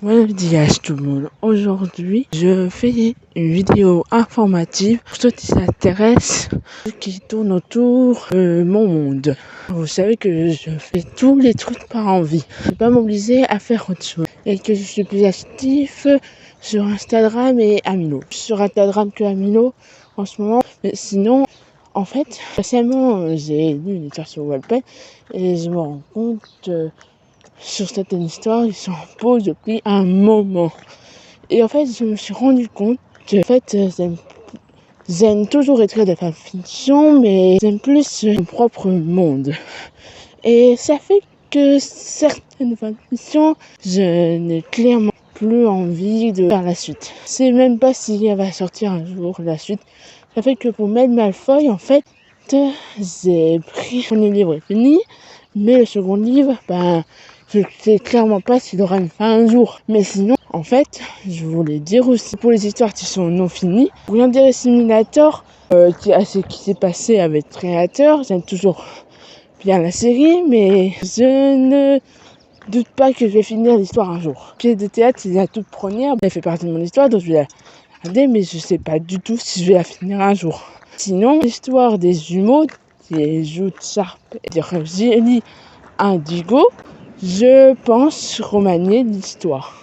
Buenos dias tout le monde. Aujourd'hui, je fais une vidéo informative pour ceux qui s'intéressent, qui tourne autour de mon monde. Vous savez que je fais tous les trucs par envie. Je ne vais pas m'obliger à faire autre chose. Et que je suis plus actif sur Instagram et Amino. Sur Instagram que Amino en ce moment. Mais sinon, en fait, récemment, j'ai lu une histoire sur Wattpad et je me rends compte sur certaines histoires, ils sont en pause depuis un moment. Et en fait, je me suis rendu compte que j'aime toujours écrire des fanfictions, mais j'aime plus mon propre monde. Et ça fait que certaines fanfictions, je n'ai clairement plus envie de faire la suite. Je sais même pas si elle va sortir un jour la suite. Ça fait que pour Maid Malfoy, en fait, j'ai pris mon livre est fini, mais le second livre, je sais clairement pas s'il aura une fin un jour. Mais sinon, en fait, je voulais dire aussi pour les histoires qui sont non finies, rien dire Simulator, qui s'est passé avec le créateur, j'aime toujours bien la série, mais je ne doute pas que je vais finir l'histoire un jour. Pièce de théâtre, c'est la toute première, elle fait partie de mon histoire, donc je vais la regarder, mais je sais pas du tout si je vais la finir un jour. Sinon, l'histoire des jumeaux, des Jude Sharp et Jelly Indigo, je pense remanier l'histoire.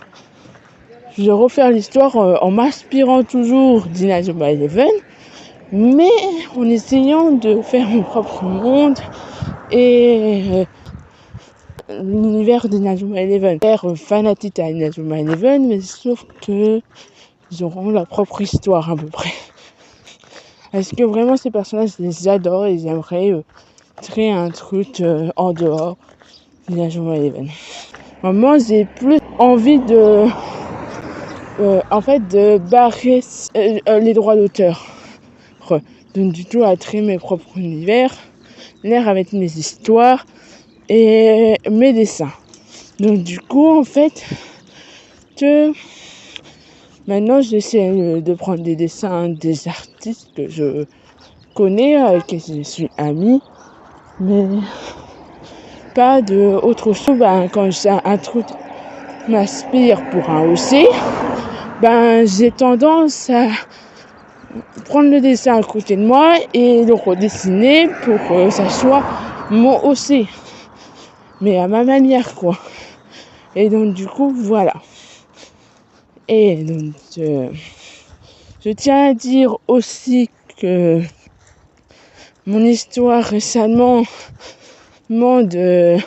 Je vais refaire l'histoire en m'inspirant toujours d'Inazuma Eleven, mais en essayant de faire mon propre monde et l'univers d'Inazuma Eleven. Faire fanatique à Inazuma Eleven, mais sauf que ils auront leur propre histoire à peu près. Est-ce que vraiment ces personnages, je les adore et j'aimerais créer un truc en dehors d'Inazuma Eleven. Moi, j'ai plus envie de barrer les droits d'auteur. Donc du tout à créer mes propres univers, l'air avec mes histoires et mes dessins. Donc du coup, en fait, maintenant j'essaie de prendre des dessins des artistes que je connais, avec qui je suis amie, mais pas de autre chose. Quand un truc m'inspire pour un OC, j'ai tendance à prendre le dessin à côté de moi et le redessiner pour que ça soit mon OC, mais à ma manière quoi. Et donc du coup voilà. Et donc je tiens à dire aussi que mon histoire récemment de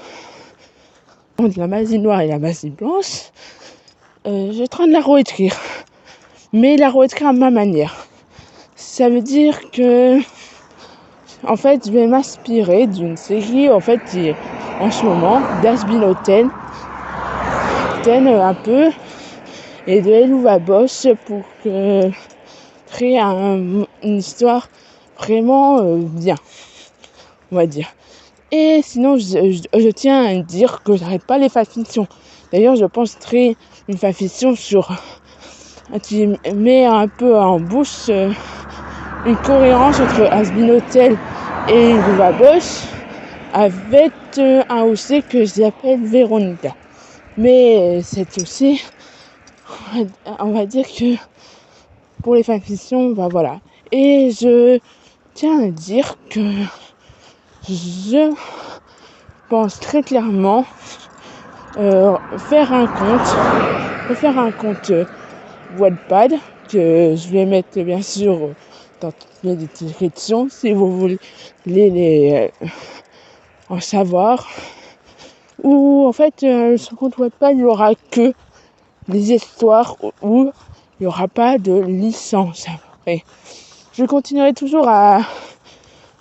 la magie noire et la magie blanche, je suis en train de la réécrire, mais la réécrire à ma manière. Ça veut dire que en fait je vais m'inspirer d'une série en fait qui est en ce moment d'Asbin Ten un peu et de Eluva Boss pour créer une histoire vraiment bien, on va dire. Et sinon je tiens à dire que j'arrête pas les fanfictions. D'ailleurs je pense créer une fanfiction qui met un peu en bouche une cohérence entre Asbin Hotel et Eluva Boss avec un OC que j'appelle Véronica. Mais c'est aussi, on va dire que pour les fanfictions, voilà. Et je tiens à dire que je pense très clairement refaire un compte Wattpad que je vais mettre bien sûr dans toutes les descriptions si vous voulez les en savoir. Où en fait ce compte Wattpad il n'y aura que des histoires où il n'y aura pas de licence après. Je continuerai toujours à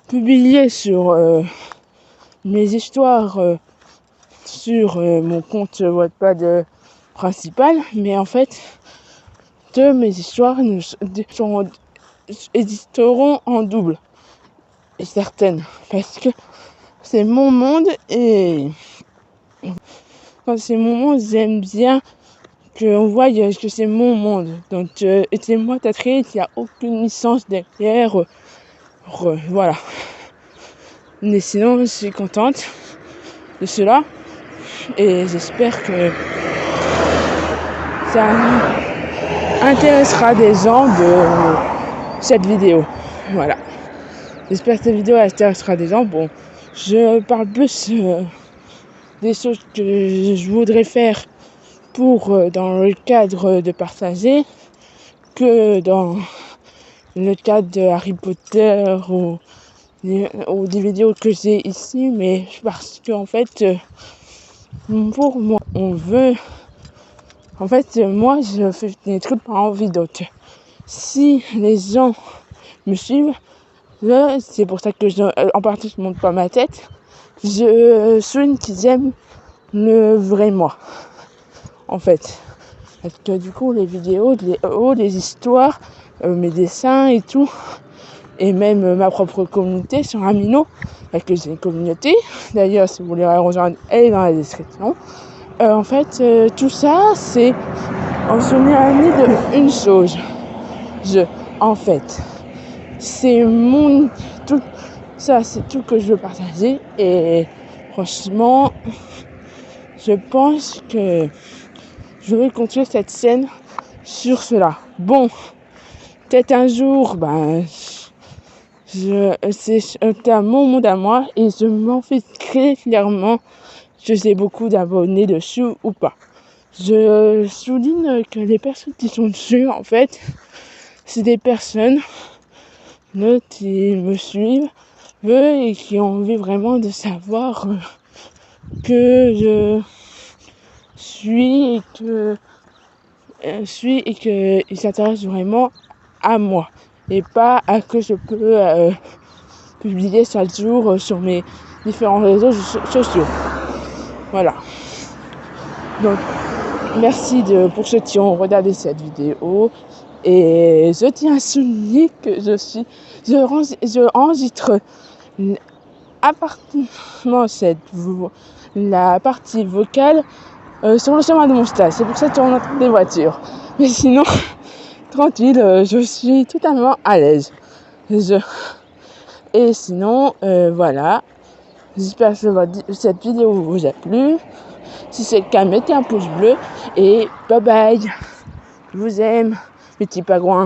publier sur mes histoires sur mon compte Wattpad principal, mais en fait mes histoires existeront en double et certaines parce que c'est mon monde et quand c'est mon monde j'aime bien qu'on voit que c'est mon monde. Donc et c'est moi t'as créé, il n'y a aucune licence derrière. Voilà. Mais sinon je suis contente de cela et j'espère que ça intéressera des gens de cette vidéo. Voilà. J'espère que cette vidéo intéressera des gens. Bon, je parle plus des choses que je voudrais faire pour dans le cadre de partager que dans le cadre de Harry Potter ou des vidéos que j'ai ici, mais parce que en fait pour moi moi je fais des trucs par envie, donc si les gens me suivent, c'est pour ça que en partie je monte pas ma tête, je souligne qu'ils aiment le vrai moi, en fait. Parce que du coup, les vidéos, les histoires, mes dessins et tout, et même ma propre communauté sur Amino, parce que j'ai une communauté. D'ailleurs, si vous voulez la rejoindre, elle est dans la description. En fait, tout ça, c'est en souvenir d'une chose. En fait, c'est tout ça, c'est tout que je veux partager. Et franchement, je pense que je vais continuer cette scène sur cela. Bon, peut-être un jour, c'est un mon monde à moi et je m'en fais très clairement. Je sais beaucoup d'abonnés dessus ou pas. Je souligne que les personnes qui sont dessus, en fait, c'est des personnes qui me suivent et qui ont envie vraiment de savoir que je suis et qu'ils s'intéressent vraiment à moi et pas à que je peux publier chaque jour sur mes différents réseaux sociaux. Voilà. Donc, merci pour ceux qui ont regardé cette vidéo. Et je tiens à souligner que je enregistre la partie vocale sur le chemin de mon stage. C'est pour ça qu'on entend des voitures. Mais sinon, tranquille, je suis totalement à l'aise. Et sinon, voilà. J'espère que cette vidéo vous a plu. Si c'est le cas, mettez un pouce bleu. Et bye bye. Je vous aime, petits pagouins.